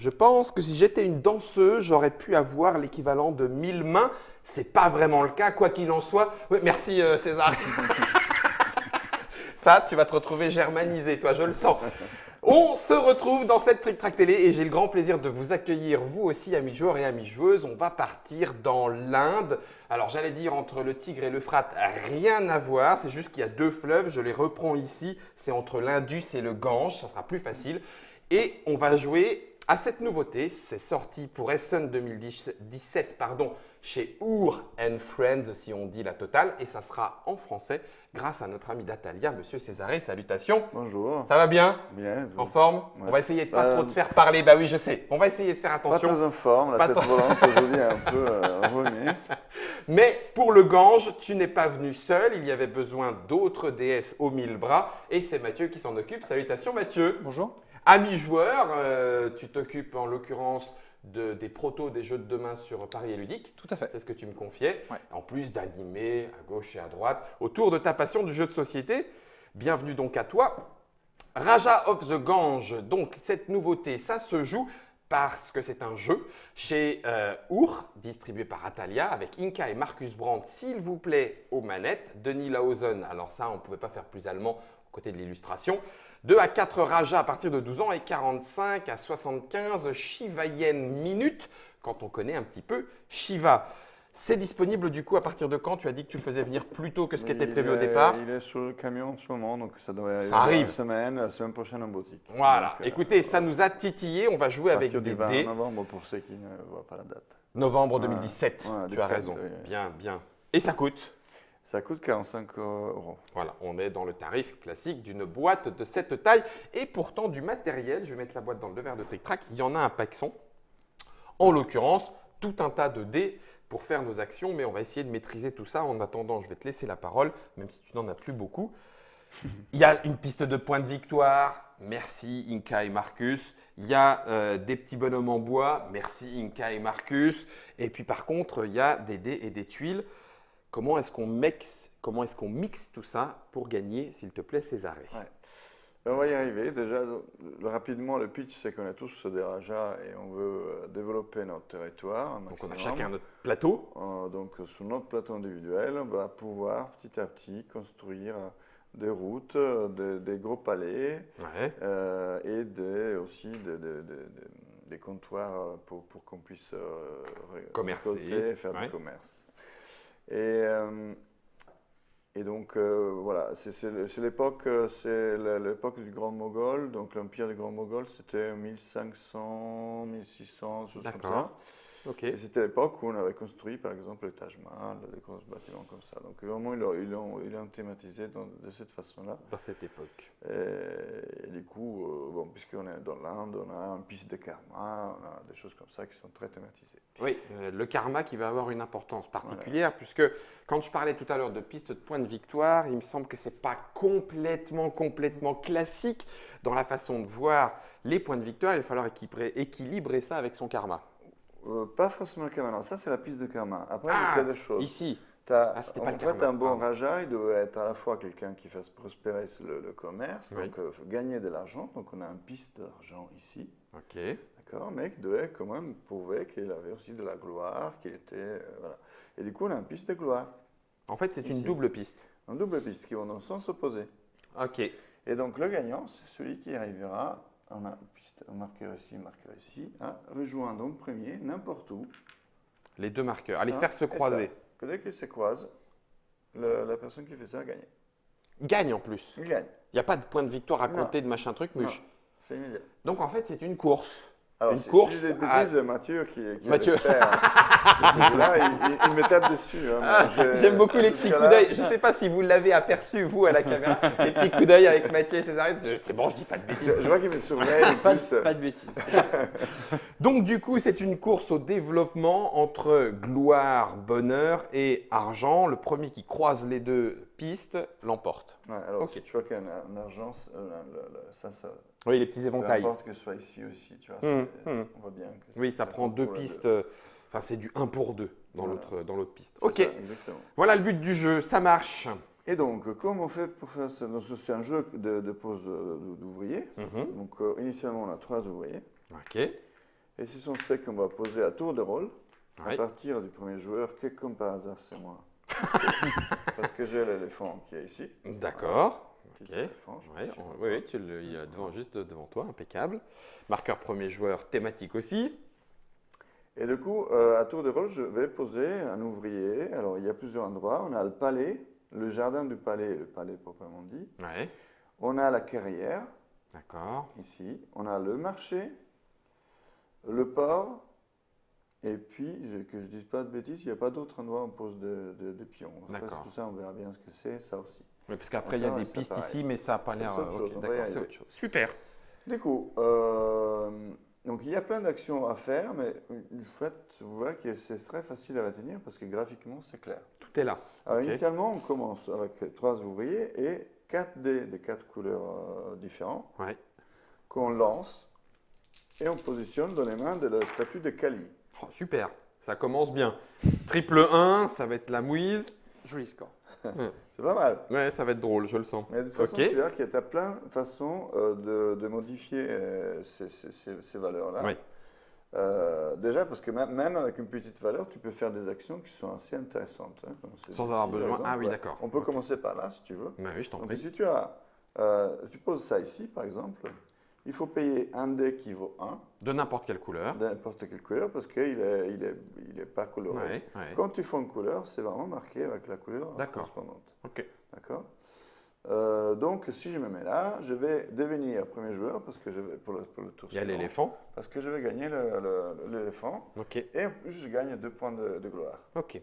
Je pense que si j'étais une danseuse, j'aurais pu avoir l'équivalent de 1000 mains. C'est pas vraiment le cas, quoi qu'il en soit. Oui, merci César. Ça, tu vas te retrouver germanisé, toi, je le sens. On se retrouve dans cette Trick Track Télé et j'ai le grand plaisir de vous accueillir, vous aussi, amis joueurs et amis joueuses. On va partir dans l'Inde. Alors, j'allais dire entre le Tigre et l'Euphrate, rien à voir. C'est juste qu'il y a deux fleuves. Je les reprends ici. C'est entre l'Indus et le Gange. Ça sera plus facile. Et on va jouer à cette nouveauté. C'est sorti pour Essen 2017, chez Our and Friends, si on dit la totale. Et ça sera en français grâce à notre ami d'Atalia, Monsieur Césaré. Salutations. Bonjour. Ça va bien? Bien. En forme? Ouais. On va essayer de pas trop te faire parler. Bah oui, je sais. On va essayer de faire Pas attention. très en forme, la Pas tête trop- volante aujourd'hui est un peu remuée. Mais pour le Gange, tu n'es pas venu seul. Il y avait besoin d'autres déesses aux 1000 bras. Et c'est Mathieu qui s'en occupe. Salutations Mathieu. Bonjour. Ami joueur, tu t'occupes en l'occurrence des protos des jeux de demain sur Paris et Ludique. Tout à fait. C'est ce que tu me confiais. Ouais. En plus d'animer à gauche et à droite autour de ta passion du jeu de société. Bienvenue donc à toi. Raja of the Gange, donc cette nouveauté, ça se joue parce que c'est un jeu chez Our, distribué par Atalia, avec Inka et Marcus Brandt, s'il vous plaît, aux manettes. Denis Lausen, alors ça, on ne pouvait pas faire plus allemand aux côtés de l'illustration. 2 à 4 Raja à partir de 12 ans et 45 à 75 Shiva Yen minutes, quand on connaît un petit peu Shiva. C'est disponible du coup à partir de quand? Tu as dit que tu le faisais venir plus tôt que ce qui était prévu au départ. Il est sur le camion en ce moment, donc ça devrait arriver Ça arrive. la semaine prochaine en boutique. Voilà, Donc, écoutez, ça nous a titillé, on va jouer à avec partir des du 20 dés. novembre pour ceux qui ne voient pas la date. Novembre Ouais. 2017, Ouais, tu as 17, raison. oui. Bien, bien. Et ça coûte? Ça coûte 45 €. Voilà, on est dans le tarif classique d'une boîte de cette taille et pourtant du matériel. Je vais mettre la boîte dans le verre de Trick Track. Il y en a un paquet. En l'occurrence, tout un tas de dés pour faire nos actions, mais on va essayer de maîtriser tout ça. En attendant, je vais te laisser la parole, même si tu n'en as plus beaucoup. Il y a une piste de points de victoire. Merci Inka et Marcus. Il y a des petits bonhommes en bois. Merci Inka et Marcus. Et puis par contre, il y a des dés et des tuiles. Comment est-ce qu'on mixe tout ça pour gagner, s'il te plaît, Césaré? Ouais. On va y arriver. Déjà, rapidement, le pitch, c'est qu'on est tous des rajas et on veut développer notre territoire. Donc on a chacun notre plateau. Donc sur notre plateau individuel, on va pouvoir petit à petit construire des routes, des gros palais Ouais. et aussi des comptoirs pour qu'on puisse Commercer, récolter et faire ouais. du commerce. Et donc voilà, c'est l'époque du Grand Mogol. Donc l'empire du Grand Mogol, c'était 1500, 1600, choses comme ça. D'accord. Ok. Et c'était l'époque où on avait construit, par exemple, le Taj Mahal, des gros bâtiments comme ça. Donc vraiment, ils l'ont thématisé de cette façon-là. Dans cette époque. Et du coup, bon, puisqu'on est dans l'Inde, on a une piste de karma, on a des choses comme ça qui sont très thématisées. Oui, le karma qui va avoir une importance particulière, puisque quand je parlais tout à l'heure de piste de points de victoire, il me semble que ce n'est pas complètement classique dans la façon de voir les points de victoire. Il va falloir équilibrer ça avec son karma. Pas forcément le karma, non, ça c'est la piste de karma. Après, Ah, il y a des choses. ici. C'était pas En le fait, karma, un bon pardon. raja, il doit être à la fois quelqu'un qui fasse prospérer le commerce, Oui. donc gagner de l'argent. Donc on a une piste d'argent ici, Ok. d'accord, mais qui devait quand même prouver qu'il avait aussi de la gloire, qu'il était. Voilà. Et du coup, on a une piste de gloire, En fait, c'est une Ici. double piste. une double piste qui vont dans le sens opposé. Ok. Et donc le gagnant, c'est celui qui arrivera, on a une piste, un marqueur ici, à rejoindre en premier n'importe où. Les deux marqueurs. Allez ça faire se et croiser. ça. Que dès qu'ils se croisent, la personne qui fait ça gagne. Gagne en plus. Il gagne. Il n'y a pas de point de victoire à Non. compter de machin truc Non, muche. c'est immédiat. Donc en fait, c'est une course. Alors, Une si course je dis des à- bêtises, Mathieu qui Mathieu. est l'expert, là, il me tape dessus. Hein, Ah, mais j'aime beaucoup les ce petits coups cas-là- d'œil. Je ne sais pas si vous l'avez aperçu, vous, à la caméra. Les petits coups d'œil avec Mathieu et Césarine. C'est bon, je dis pas de bêtises. Je vois qu'il me surveille en Pas plus. de bêtises. Donc, du coup, c'est une course au développement entre gloire, bonheur et argent. Le premier qui croise les deux pistes l'emporte. Ouais, alors, Ok. si tu vois qu'il y a un argent, ça, Oui, les petits peu éventails. importe que ce soit ici aussi, tu vois, on voit bien que Oui, ça prend deux pour les pistes. Enfin, c'est du 1 pour 2 dans Voilà. l'autre piste. C'est Ok, ça, exactement. voilà le but du jeu. Ça marche. Et donc, comment on fait pour faire ça? Donc, c'est un jeu de pose d'ouvriers. Mhm. Donc, initialement, on a 3 ouvriers. Ok. Et ce sont ceux qu'on va poser à tour de rôle, à Ouais. partir du premier joueur, que comme par hasard, c'est moi. Parce que j'ai l'éléphant qui est ici. D'accord. Petit Ok. éléphant, je Ouais, sais pas si on oui, voit. oui, il est devant, juste devant toi, impeccable. Marqueur premier joueur, thématique aussi. Et du coup, à tour de rôle, je vais poser un ouvrier. Alors, il y a plusieurs endroits. On a le palais, le jardin du palais, le palais proprement dit. Ouais. On a la carrière, D'accord. ici. On a le marché, le port. Et puis, que je ne dise pas de bêtises, il n'y a pas d'autre endroit où on pose de pions. Après, D'accord. tout ça, on verra bien ce que c'est, ça aussi. Oui, parce qu'après, il y a D'accord, des et ça, pistes pareil. ici, mais ça n'a pas Ça, l'air. c'est autre chose, Ok, on va y d'accord, c'est arriver. autre chose. Super. Du coup, donc il y a plein d'actions à faire, mais en fait, vous verrez que c'est très facile à retenir parce que graphiquement, c'est clair. Tout est là. Alors, Ok. initialement, on commence avec 3 ouvriers et 4 dés de 4 couleurs différents Ouais. qu'on lance et on positionne dans les mains de la statue de Kali. Oh, super. Ça commence bien. Triple 1, ça va être la mouise. Joli score. C'est pas mal. Ouais, ça va être drôle, je le sens. Mais de toute façon, Ok. tu verras qu'il y a plein de façons de modifier ces valeurs-là. Oui. Déjà, parce que même avec une petite valeur, tu peux faire des actions qui sont assez intéressantes. Hein, comme Sans ici, avoir par besoin. exemple. Ah oui, Ouais. d'accord. On peut Ok. commencer par là, si tu veux. Bah oui, je t'en Donc, prie. si tu poses ça ici, par exemple, il faut payer un dé qui vaut 1, De n'importe quelle couleur. de n'importe quelle couleur, parce qu'il est pas coloré. Ouais, ouais. Quand tu fais une couleur, c'est vraiment marqué avec la couleur D'accord. correspondante. Ok. D'accord. Donc, si je me mets là, je vais devenir premier joueur parce que je vais pour le tour Il y a suivant, l'éléphant. parce que je vais gagner l'éléphant. Ok. Et en plus, je gagne 2 points de gloire. Ok.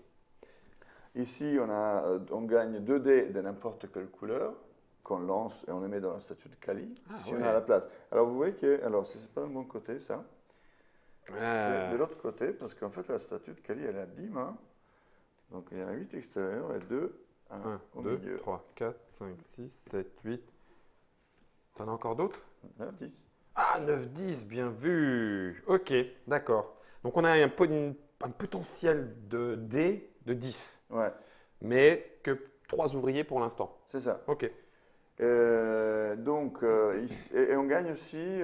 Ici, on gagne 2 dés de n'importe quelle couleur qu'on lance et on les met dans la statue de Kali, Ah, si ouais. on a la place. Alors, vous voyez que, alors, c'est pas de mon côté, ça. C'est de l'autre côté, parce qu'en fait, la statue de Kali, elle a 10 mains. Donc, il y en a 8 extérieures et 2 1, au 2, milieu. 3, 4, 5, 6, 7, 8. T'en as encore d'autres? 9, 10. Ah, 9, 10, bien vu. Ok, d'accord. Donc on a un potentiel de D de 10, Ouais, mais que 3 ouvriers pour l'instant. c'est ça. Ok. Donc, et on gagne aussi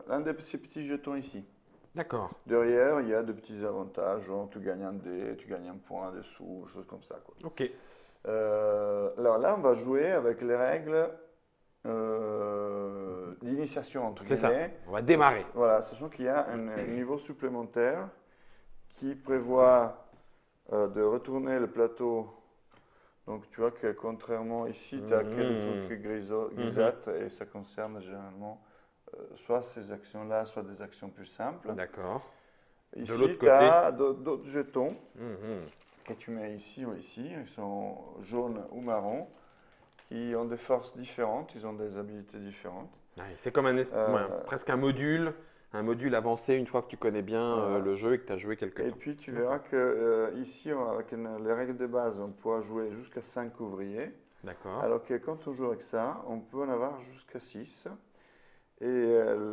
un de ces petits jetons ici. D'accord. Derrière, il y a de petits avantages, genre tu gagnes un dé, tu gagnes un point dessous, choses comme ça, quoi. Ok. Alors là, on va jouer avec les règles d'initiation, entre C'est ça. guillemets. On va démarrer. Voilà, sachant qu'il y a un niveau supplémentaire qui prévoit de retourner le plateau. Donc tu vois que contrairement ici, tu as quelques trucs grisâtres et ça concerne généralement soit ces actions-là, soit des actions plus simples. D'accord. Ici, l'autre tu as d'autres jetons Mhm. que tu mets ici ou ici. Ils sont jaunes ou marrons, qui ont des forces différentes, ils ont des habilités différentes. Ouais, c'est comme presque un module avancé une fois que tu connais bien Voilà. le jeu et que tu as joué quelque Et temps. puis tu verras que ici, avec les règles de base, on pourra jouer jusqu'à 5 ouvriers. D'accord. Alors que quand on joue avec ça, on peut en avoir jusqu'à 6. Et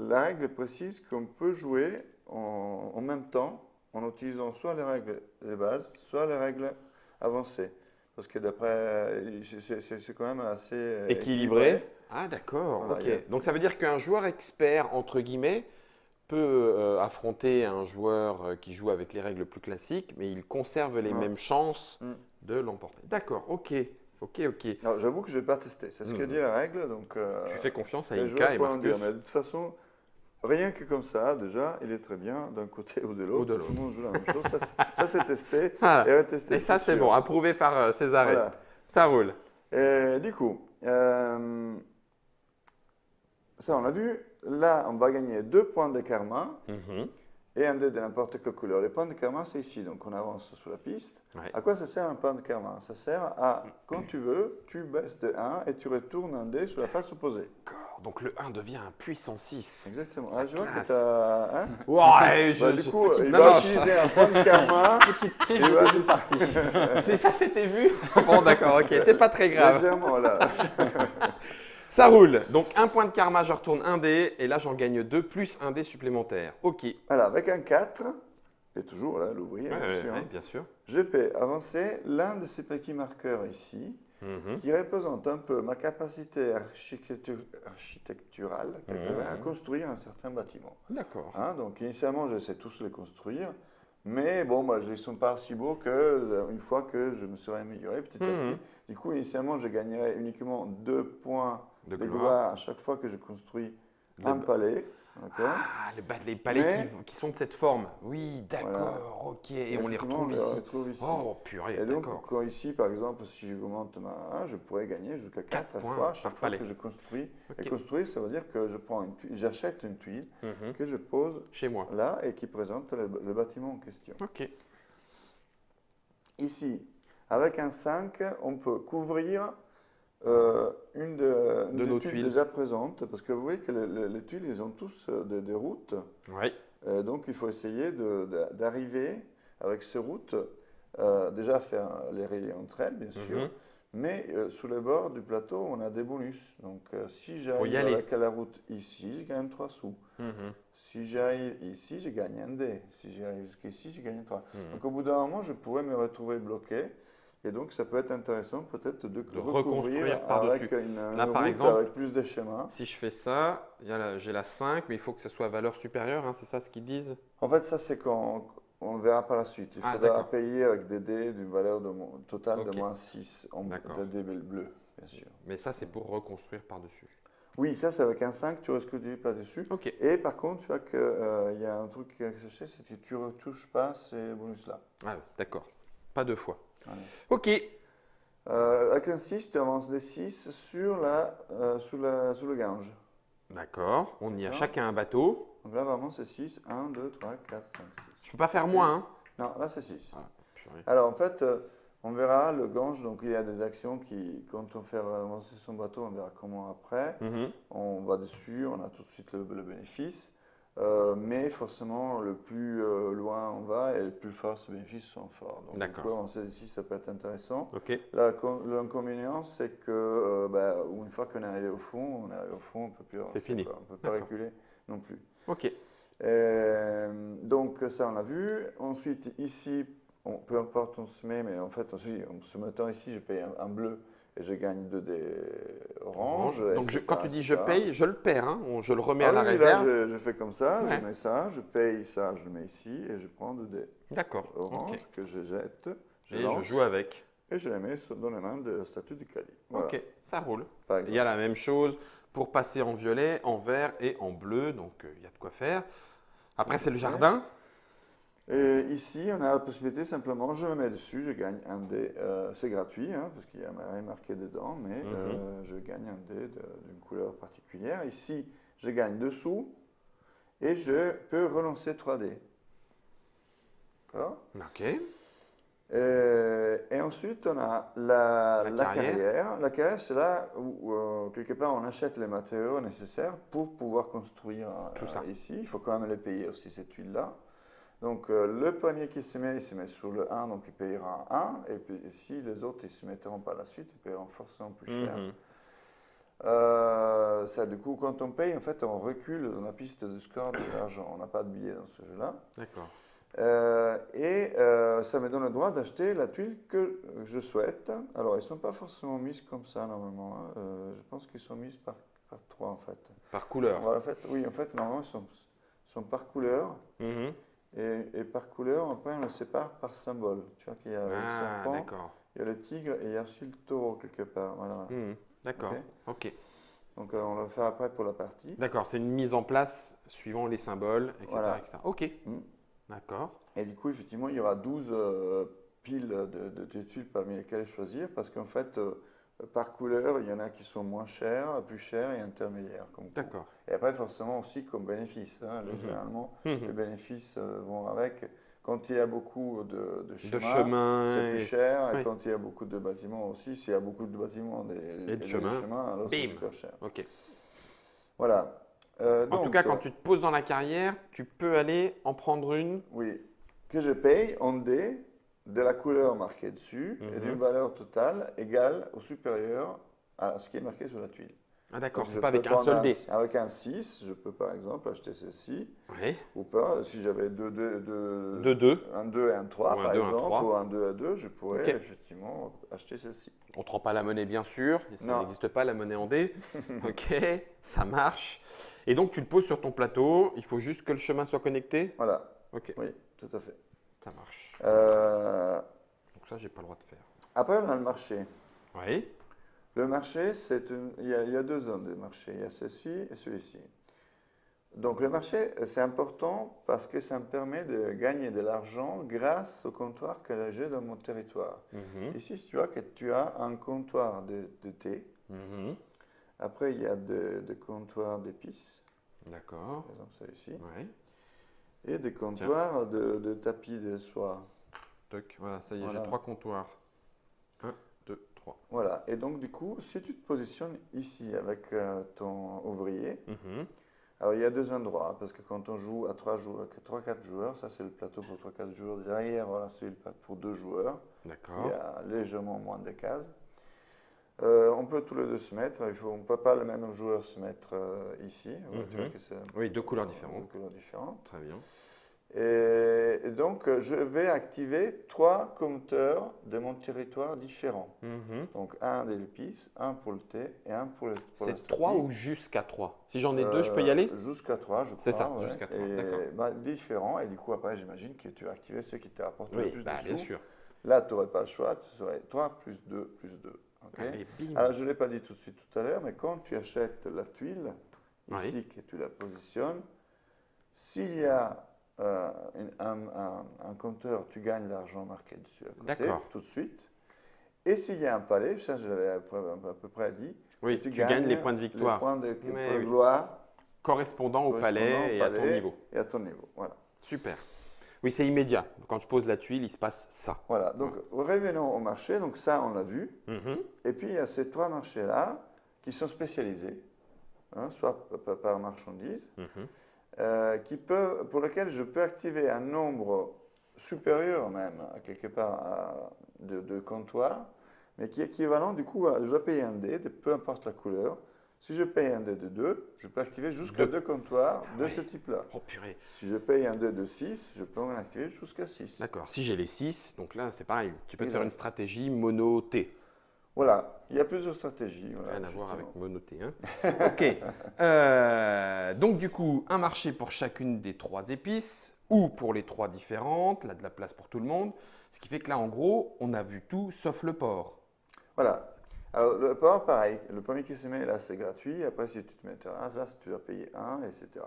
la règle précise qu'on peut jouer en même temps en utilisant soit les règles de base, soit les règles avancées. Parce que d'après, c'est quand même assez Équilibré. Ah, d'accord. Voilà, Ok. il y a- Donc ça veut dire qu'un joueur expert, entre guillemets, peut affronter un joueur qui joue avec les règles plus classiques, mais il conserve les Ouais. mêmes chances Mm. de l'emporter. D'accord. Ok. Ok. Ok. Alors j'avoue que je ne vais pas tester, c'est ce que dit la règle. Donc, Tu fais confiance à les Inka joueurs et pourront en Marcus. dire, mais de toute façon, rien que comme ça, déjà, il est très bien d'un côté ou de l'autre. de Tout le monde joue la même chose. Ça, c'est testé Ah, et retesté. et ça, c'est sûr. bon. Approuvé par Césarée. Voilà. Ça roule. Et du coup, ça on a vu. Là, on va gagner 2 points de karma Mhm. et un dé de n'importe quelle couleur. Les points de karma, c'est ici. Donc on avance sur la piste. Ouais. À quoi ça sert un point de karma? Ça sert à, quand tu veux, tu baisses de 1 et tu retournes un dé sur la face opposée. D'accord. Donc le 1 devient un puissant 6. Exactement. Ah, je vois que classe. tu as. Hein? Ouais, Bah, du coup, il Non, va non, utiliser un point de karma. petite triche Il va de partie. C'est ça, c'était vu. Bon, d'accord, ok, c'est pas très grave. Légèrement là. Ça roule. Donc un point de karma, je retourne un dé et là j'en gagne 2 plus un dé supplémentaire. Ok. Voilà, avec un 4, et toujours là, l'ouvrier, Ouais, bien sûr. ouais, bien sûr. Je peux avancer l'un de ces petits marqueurs ici qui représente un peu ma capacité architecturale à construire un certain bâtiment. D'accord. Hein, donc initialement, j'essaie tous de les construire, mais bon, ils ne sont pas si beaux qu'une fois que je me serai amélioré petit à petit. Du coup, initialement, je gagnerais uniquement 2 points de gloire à chaque fois que je construis un palais. Ah, les palais qui sont de cette forme. Oui, d'accord, voilà. ok. Et on les retrouve ici. Ici. Oh, purée, et donc, d'accord. quand ici, par exemple, si j'augmente je pourrais gagner jusqu'à 4 fois à chaque fois que je construis. Et construire, ça veut dire que j'achète une tuile que je pose chez moi là et qui présente le bâtiment en question. Ok. Ici, avec un 5, on peut couvrir une des tuiles déjà présentes, parce que vous voyez que les tuiles, ils ont tous des routes. Oui. Donc, il faut essayer d'arriver avec ces routes, déjà faire les relier entre elles, bien sûr, mais sous les bords du plateau, on a des bonus. Donc, si j'arrive avec la route ici, je gagne 3 sous. Si j'arrive ici, je gagne un dé. Si j'arrive jusqu'ici, je gagne 3. Donc, au bout d'un moment, je pourrais me retrouver bloqué. Et donc, ça peut être intéressant peut-être de reconstruire par-dessus. Là, par exemple, avec plus de schémas. Si je fais ça, j'ai la 5, mais il faut que ce soit à valeur supérieure, hein, c'est ça ce qu'ils disent? En fait, ça, c'est quand on verra par la suite. Il faudra payer avec des dés d'une valeur totale de moins 6 de dés bleus, bien sûr. Mais ça, c'est pour reconstruire par-dessus. Oui, ça, c'est avec un 5, tu reconstruis par-dessus. Et par contre, tu vois qu'il y a un truc qui est associé, c'est que tu ne retouches pas ces bonus-là. Ah, d'accord. Pas 2 fois. Voilà. Ok. Avec un 6, tu avances des 6 sous le gange. D'accord. On y a chacun un bateau. Donc là, vraiment, c'est 6. 1, 2, 3, 4, 5, 6. Je ne peux pas faire moins, hein? Non, là, c'est 6. Ah, alors, en fait, on verra le gange. Donc, il y a des actions qui, quand on fait avancer son bateau, on verra comment après. On va dessus, on a tout de suite le bénéfice. Mais forcément, le plus loin on va et le plus fort ces bénéfices sont forts. Donc, du coup, avancer ici, ça peut être intéressant. L'inconvénient, c'est que une fois qu'on est arrivé au fond, on ne peut plus avancer. C'est fini. On ne peut pas reculer non plus. Ok. Donc, ça, on l'a vu. Ensuite, ici, peu importe on se met, mais en fait, en se mettant ici, je paye un bleu. Et je gagne 2 des oranges. Donc, quand tu dis je paye, je le perds, hein? Je le remets à la réserve. Là, je fais comme ça, je mets ça, je paye ça, je le mets ici et je prends 2 des oranges que je jette. Je joue avec. Et je les mets dans les mains de la statue du Kali. Voilà. Ok, ça roule. Il y a la même chose pour passer en violet, en vert et en bleu. Donc, il y a de quoi faire. Après, c'est le jardin. Et ici, on a la possibilité simplement, je me mets dessus, je gagne un dé, c'est gratuit, hein, parce qu'il n'y a rien marqué dedans, mais je gagne un dé d'une couleur particulière. Ici, je gagne 2 sous et je peux relancer 3 dés. D'accord? Ok. Et ensuite, on a la carrière. La carrière, c'est là où, quelque part, on achète les matériaux nécessaires pour pouvoir construire tout ça. Ici, il faut quand même les payer aussi, cette tuile-là. Donc, le premier qui se met, il se met sur le 1, donc il payera 1. Et puis, si les autres, ils ne se mettront pas la suite, ils payeront forcément plus cher. Ça, du coup, quand on paye, en fait, on recule dans la piste de score de l'argent. On n'a pas de billets dans ce jeu-là. D'accord. Ça me donne le droit d'acheter la tuile que je souhaite. Alors, elles ne sont pas forcément mises comme ça, normalement. Hein. Je pense qu'elles sont mises par 3, en fait. Par couleur? En fait, normalement, elles sont par couleur. Et par couleur, après, on le sépare par symbole. Tu vois qu'il y a le serpent, il y a le tigre et il y a aussi le taureau quelque part. Voilà. D'accord. Ok. Donc, on va le faire après pour la partie. D'accord, c'est une mise en place suivant les symboles, etc. Voilà. etc. Ok. D'accord. Et du coup, effectivement, il y aura 12 piles de tuiles parmi lesquelles choisir parce qu'en fait, par couleur, il y en a qui sont moins chers, plus chers et intermédiaires. D'accord. Et après, forcément aussi comme bénéfice. Hein, généralement, les bénéfices vont avec. Quand il y a beaucoup de chemins, c'est plus cher. Et quand il y a beaucoup de bâtiments aussi, s'il y a beaucoup de bâtiments et de chemins, alors c'est super cher. Ok. Voilà. En tout cas, quand tu te poses dans la carrière, tu peux aller en prendre une. Oui. Que je paye en dés de la couleur marquée dessus et d'une valeur totale égale ou supérieure à ce qui est marqué sur la tuile. Ah d'accord, Donc, c'est je pas peux avec un prendre seul dé. Avec un 6, je peux par exemple acheter ceci. Oui. Ou pas, si j'avais De 2. un 2 et un 3 Ou un par 2, un exemple, 3. ou un 2 à 2, je pourrais Ok. effectivement acheter ceci. On ne te rend pas la monnaie, bien sûr. Ça Non. n'existe pas, la monnaie en dés. Ok, ça marche. Et donc, tu le poses sur ton plateau. Il faut juste que le chemin soit connecté. Voilà, Ok, oui, tout à fait. ça marche. Euh, Donc ça, j'ai pas le droit de faire. Après, on a le marché. Oui. Le marché, il y a deux zones de marché. Il y a ceci et celui-ci. Donc le marché, c'est important parce que ça me permet de gagner de l'argent grâce au comptoir que j'ai dans mon territoire. Mhm. Ici, tu vois que tu as un comptoir de thé. Mhm. Après, il y a des comptoirs d'épices, D'accord. par exemple celui-ci, Oui. et des comptoirs de tapis de soie. Toc. Voilà, ça y est, Voilà. j'ai 3 comptoirs. 1, 2, 3. Voilà. Et donc, du coup, si tu te positionnes ici avec ton ouvrier, alors il y a deux endroits, parce que quand on joue à 3-4 joueurs, ça c'est le plateau pour 3-4 joueurs. Derrière, voilà, c'est le plateau pour 2 joueurs, qui D'accord. a légèrement moins de cases. On peut tous les deux se mettre, on ne peut pas le même joueur se mettre ici. Tu vois que c'est Oui, deux couleurs différentes. deux couleurs différentes. Très bien. Et donc, je vais activer 3 compteurs de mon territoire différents. Donc, un des épices, un pour le thé et un pour la C'est 3 tortille. ou jusqu'à 3? Si j'en ai 2, je peux y aller? Jusqu'à 3, je crois. C'est ça, ouais. jusqu'à 3. Et D'accord. bah, différents. Et du coup, après, j'imagine que tu as activé ceux qui t'apportent le Oui, plus bah, de bien sous. sûr. Là, tu n'aurais pas le choix. Tu serais 3 plus 2 plus 2. Ok. Allez, bim. Alors, je ne l'ai pas dit tout de suite tout à l'heure, mais quand tu achètes la tuile, Oui. ici, que tu la positionnes, s'il y a un compteur, tu gagnes l'argent marqué dessus à côté, D'accord. tout de suite. Et s'il y a un palais, ça je l'avais à peu près dit, Oui, tu gagnes les points de victoire. les points de Mais oui. gloire Correspondant au palais et à ton niveau. et à ton niveau. Voilà. Super. Oui, c'est immédiat. Quand je pose la tuile, il se passe ça. Voilà, donc revenons au marché, donc ça on l'a vu. Mhm. Et puis il y a ces 3 marchés-là qui sont spécialisés, hein, soit par marchandises, pour lesquels je peux activer un nombre supérieur même, à quelque part, de comptoirs, mais qui est équivalent, du coup, je dois payer un dé, peu importe la couleur. Si je paye un dé de 2, je peux activer jusqu'à 2 comptoirs de ce type-là. Oh purée. Si je paye un dé de 6, je peux en activer jusqu'à 6. D'accord. Si j'ai les 6, donc là, c'est pareil. Tu peux te Exact. faire une stratégie mono-T. Voilà, il y a plusieurs stratégies. Voilà, Rien à voir avec effectivement. mono-T. Hein. Ok. Donc, du coup, un marché pour chacune des 3 épices ou pour les 3 différentes. Là, de la place pour tout le monde. Ce qui fait que là, en gros, on a vu tout sauf le porc. Voilà. Alors, le port, pareil. Le premier qui se met là, c'est gratuit. Après, si tu te mets là, tu dois payer 1, etc.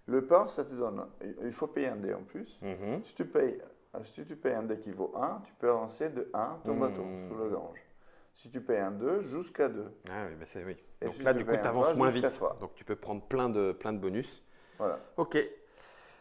Le port, ça te donne. Il faut payer un dé en plus. Si tu payes un dé qui vaut 1, tu peux avancer de 1 ton bateau sous le gange. Si tu payes un 2, jusqu'à 2. Ah oui, bah c'est oui. Et Donc si là, tu du coup, payes tu un avances 3, moins jusqu'à vite. 3. Donc, tu peux prendre plein de bonus. Voilà. Ok.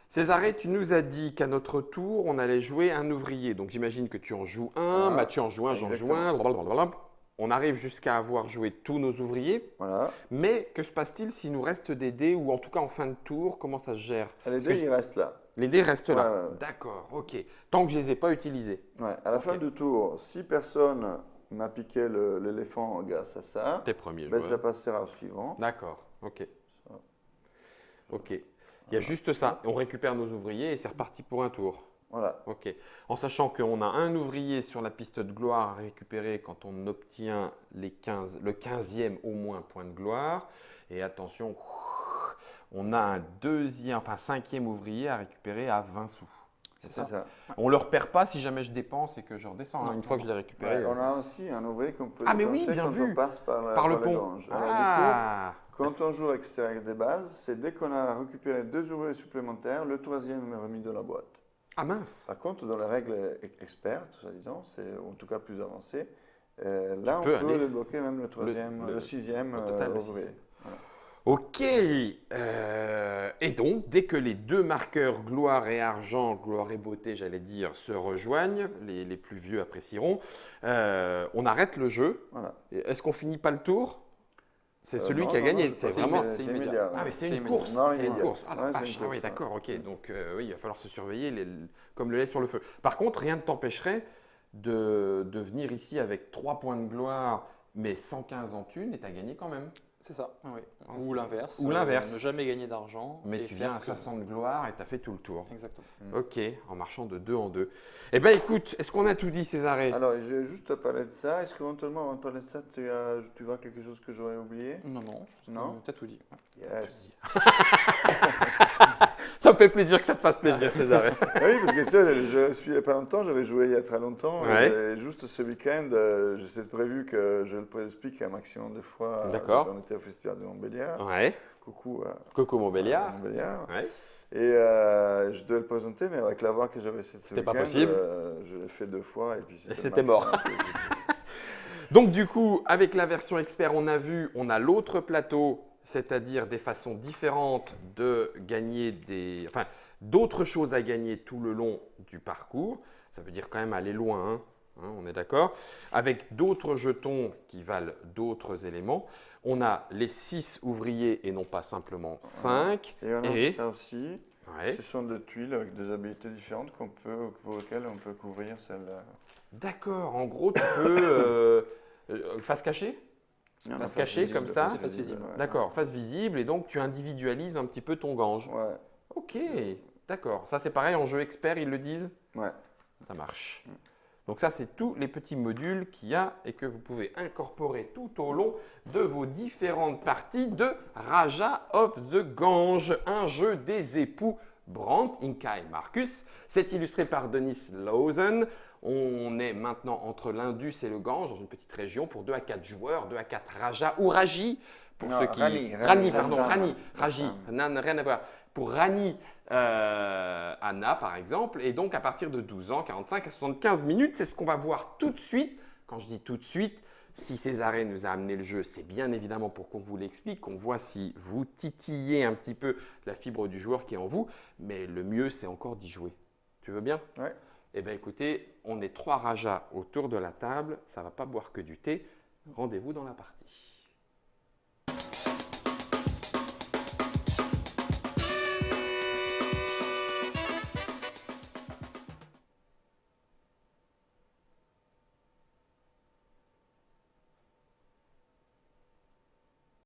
Césarée, tu nous as dit qu'à notre tour, on allait jouer un ouvrier. Donc, j'imagine que tu en joues un, Mathieu en joue un, j'en joue un. Blablabla. On arrive jusqu'à avoir joué tous nos ouvriers. Voilà. Mais que se passe-t-il s'il nous reste des dés ou en tout cas en fin de tour, comment ça se gère? Les dés, ils restent là. Les dés restent là. Ouais. D'accord, ok. Tant que je ne les ai pas utilisés. Ouais. À la fin du tour, si personne m'a piqué l'éléphant grâce à ça, T'es premier ben, joueur. ça passera au suivant. D'accord, ok. Ok. Il y a juste ça. On récupère nos ouvriers et c'est reparti pour un tour. Voilà. Ok. En sachant qu'on a un ouvrier sur la piste de gloire à récupérer quand on obtient le 15e au moins point de gloire. Et attention, on a un cinquième ouvrier à récupérer à 20 sous. C'est ça. On ne le repère pas si jamais je dépense et que je redescends. Une fois que je l'ai récupéré. Ouais, on a aussi un ouvrier qu'on peut mais oui, bien quand vu. on passe Par le pont. gange. Alors, Ah. du coup, quand on joue avec ces règles de base, c'est dès qu'on a récupéré 2 ouvriers supplémentaires, le 3e est remis de la boîte. Ah mince. Par contre, dans les règles expertes, soi-disant, c'est en tout cas plus avancé, là on peut débloquer même le 6e ouvrier. Voilà. Ok. Et donc, dès que les 2 marqueurs gloire et argent, gloire et beauté, j'allais dire, se rejoignent, les plus vieux apprécieront, on arrête le jeu. Voilà. Est-ce qu'on finit pas le tour? C'est celui non, qui a gagné. C'est vraiment. c'est immédiat. Ah, mais c'est une immédiat. course. Non, C'est une immédiat. course. Ah la Ouais, c'est vache. une Ah oui, course, d'accord. Ok. Donc, oui, il va falloir se surveiller comme le lait sur le feu. Par contre, rien ne t'empêcherait de venir ici avec 3 points de gloire, mais 115 en thunes et tu as gagné quand même. C'est ça, oui. Ah, Ou l'inverse. Ou l'inverse. Ne jamais gagner d'argent. Mais et tu viens à faire que- 60 gloires et tu as fait tout le tour. Exactement. Ok, en marchant de 2 en 2. Eh bien écoute, est-ce qu'on a tout dit Césarée? Alors, j'ai juste parlé de ça. Est-ce qu'éventuellement, avant de parler de ça, tu vois quelque chose que j'aurais oublié? Non, non, je pense Non. que tu as tout dit. Ouais. Yes. Ça me fait plaisir que ça te fasse plaisir Césarée. Oui, parce que tu sais, je suis il n'y a pas longtemps, j'avais joué il y a très longtemps. Ouais. Et juste ce week-end, j'ai prévu que je le explique un maximum de fois. D'accord. On était au Festival de Montbéliard. Ouais, Coucou à Coco Montbéliard. Montbéliard. Ouais. Et je devais le présenter, mais avec la voix que j'avais ce C'était pas week-end, possible. Je l'ai fait 2 fois et puis c'était le mort. maximum que Donc du coup, avec la version expert, on a vu, on a l'autre plateau, c'est-à-dire des façons différentes de gagner d'autres choses à gagner tout le long du parcours. Ça veut dire quand même aller loin, hein, on est d'accord. Avec d'autres jetons qui valent d'autres éléments. On a les 6 ouvriers et non pas simplement 5. Et on a Et- ça aussi. Ouais. Ce sont des tuiles avec des habiletés différentes pour lesquelles on peut couvrir celle-là. D'accord, en gros, tu peux face cachée. Non, Face non, cachée, visible, comme ça. Face visible. ouais. D'accord, face visible et donc tu individualises un petit peu ton gange. Ouais, Ok, d'accord. Ça c'est pareil en jeu expert, ils le disent. ouais. Ça marche. Donc ça c'est tous les petits modules qu'il y a et que vous pouvez incorporer tout au long de vos différentes parties de Raja of the Gange, un jeu des époux Brandt, Inka et Marcus. C'est illustré par Denis Lawson. On est maintenant entre l'Indus et le Gange, dans une petite région pour 2 à 4 joueurs, 2 à 4 Raja ou Raji. Pour Non, ceux qui... Rani, pardon, la femme. Rani, La Raji, femme. n'a rien à voir. Pour Rani, Anna par exemple, et donc à partir de 12 ans, 45 à 75 minutes, c'est ce qu'on va voir tout de suite. Quand je dis tout de suite, si Césarée nous a amené le jeu, c'est bien évidemment pour qu'on vous l'explique, qu'on voit si vous titillez un petit peu la fibre du joueur qui est en vous, mais le mieux c'est encore d'y jouer. Tu veux bien? Ouais. Eh bien écoutez, on est 3 rajas autour de la table, ça ne va pas boire que du thé. Rendez-vous dans la partie.